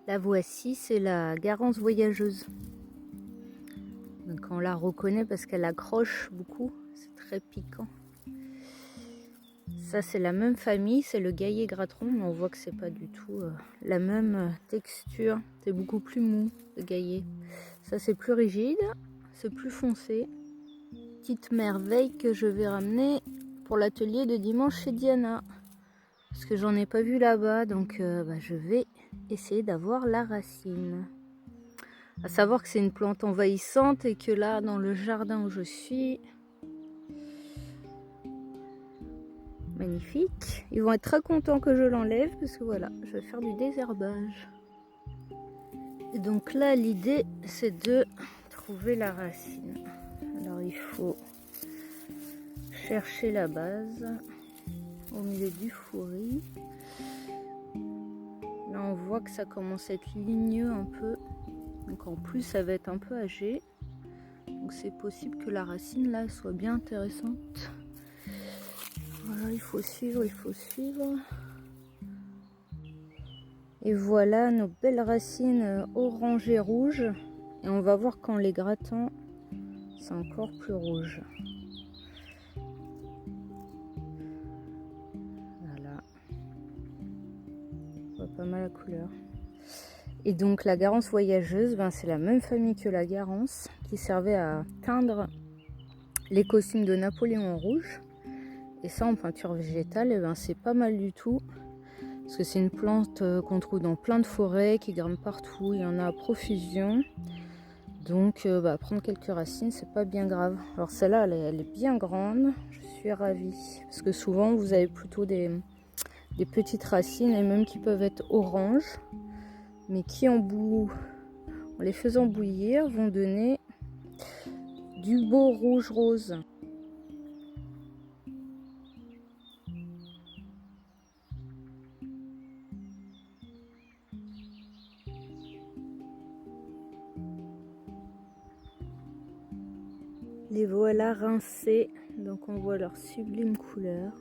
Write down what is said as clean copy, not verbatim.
La voici, c'est la garance voyageuse. Donc on la reconnaît parce qu'elle accroche beaucoup, c'est très piquant. Ça c'est la même famille, c'est le Gaillet Gratron, mais on voit que c'est pas du tout la même texture. C'est beaucoup plus mou, le Gaillet. Ça c'est plus rigide, c'est plus foncé. Petite merveille que je vais ramener pour l'atelier de dimanche chez Diana. Parce que j'en ai pas vu là-bas, donc je vais essayer d'avoir la racine. À savoir que c'est une plante envahissante et que là, dans le jardin où je suis, magnifique. Ils vont être très contents que je l'enlève parce que voilà, je vais faire du désherbage. Et donc là, l'idée, c'est de trouver la racine. Alors il faut chercher la base au milieu du fouris. Là, on voit que ça commence à être ligneux un peu. Donc en plus, ça va être un peu âgé. Donc c'est possible que la racine là soit bien intéressante. Voilà, il faut suivre, il faut suivre. Et voilà nos belles racines orange et rouge. Et on va voir qu'en les grattant, c'est encore plus rouge. Voilà. On voit pas mal la couleur. Et donc la garance voyageuse, c'est la même famille que la garance qui servait à teindre les costumes de Napoléon rouge. Et ça en peinture végétale, c'est pas mal du tout. Parce que c'est une plante qu'on trouve dans plein de forêts, qui grimpe partout, il y en a à profusion. Donc prendre quelques racines, c'est pas bien grave. Alors celle-là, elle est bien grande, je suis ravie. Parce que souvent, vous avez plutôt des petites racines, et même qui peuvent être oranges, mais qui en les faisant bouillir, vont donner du beau rouge rose. Les voilà rincés, donc on voit leur sublime couleur.